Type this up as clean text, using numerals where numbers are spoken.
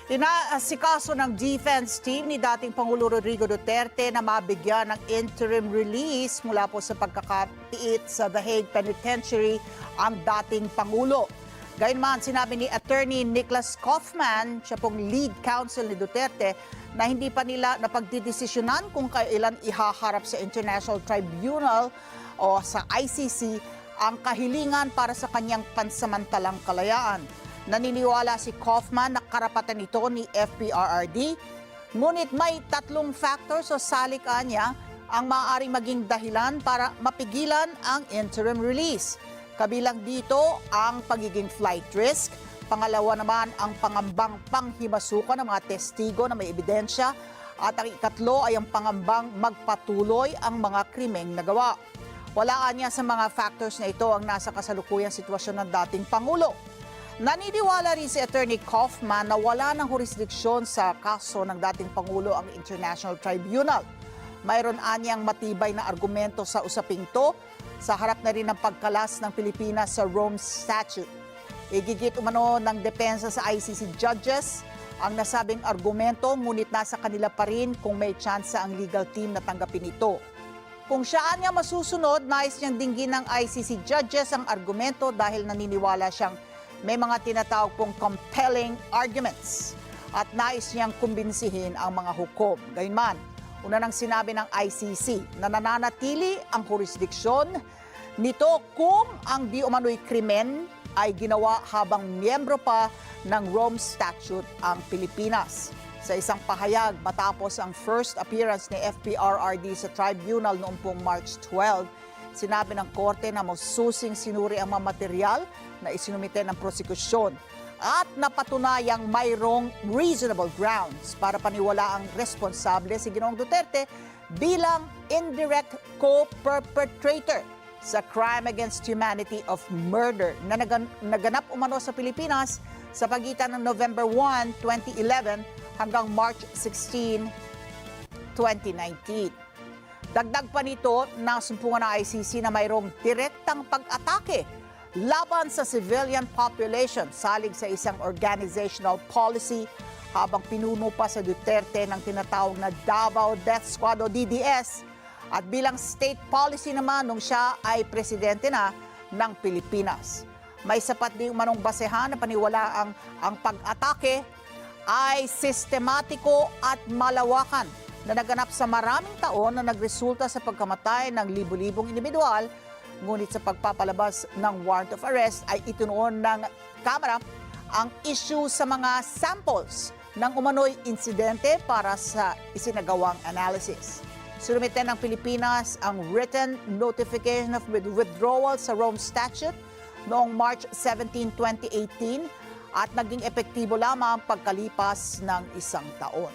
Inaasikaso ng defense team ni dating Pangulo Rodrigo Duterte na mabigyan ng interim release mula po sa pagkakapiit sa The Hague Penitentiary ang dating Pangulo. Gayunman, sinabi ni Attorney Nicholas Kaufman, siya pong lead counsel ni Duterte, na hindi pa nila napagdidesisyonan kung kailan ihaharap sa International Tribunal o sa ICC ang kahilingan para sa kanyang pansamantalang kalayaan. Naniniwala si Kaufman na karapatan ito ni FPRRD, ngunit may tatlong factors o salikaan niya ang maaaring maging dahilan para mapigilan ang interim release. Kabilang dito ang pagiging flight risk, pangalawa naman ang pangambang panghimasukan ng mga testigo na may ebidensya, at ang ikatlo ay ang pangambang magpatuloy ang mga krimeng nagawa. Walaan niya sa mga factors na ito ang nasa kasalukuyang sitwasyon ng dating Pangulo. Naniniwala rin si Attorney Kaufman na wala ng jurisdiksyon sa kaso ng dating Pangulo ang International Tribunal. Mayroon anyang matibay na argumento sa usaping to sa harap na rin ng pagkalas ng Pilipinas sa Rome Statute. Igigit umano ng depensa sa ICC judges ang nasabing argumento, ngunit nasa kanila pa rin kung may tsansa ang legal team na tanggapin ito. Kung saan niya masusunod, nais niyang dinggin ng ICC judges ang argumento dahil naniniwala siyang may mga tinatawag pong compelling arguments at nais niyang kumbinsihin ang mga hukom. Gayunman, una nang sinabi ng ICC na nananatili ang jurisdiksyon nito kung ang di umano'y krimen ay ginawa habang miyembro pa ng Rome Statute ang Pilipinas. Sa isang pahayag matapos ang first appearance ni FPRRD sa tribunal noong pong March 12, sinabi ng korte na masusing sinuri ang mga material na isinumite ng prosekusyon at napatunayang mayroong reasonable grounds para paniwala ang responsable si Ginoong Duterte bilang indirect co-perpetrator sa crime against humanity of murder na naganap umano sa Pilipinas sa pagitan ng November 1, 2011 hanggang March 16, 2019. Dagdag pa nito, nasumpungan ng ICC na mayroong direktang pag-atake laban sa civilian population salig sa isang organizational policy habang pinuno pa sa Duterte ng tinatawag na Davao Death Squad o DDS at bilang state policy naman nung siya ay presidente na ng Pilipinas. May sapat din umanong basehan na paniwala ang pag-atake ay sistematiko at malawakan na naganap sa maraming taon na nagresulta sa pagkamatay ng libu-libong individual, ngunit sa pagpapalabas ng warrant of arrest ay itinuon ng Kamara ang issue sa mga samples ng umano'y insidente para sa isinagawang analysis. Sinumite ng Pilipinas ang written notification of withdrawal sa Rome Statute noong March 17, 2018 at naging epektibo lamang pagkalipas ng isang taon.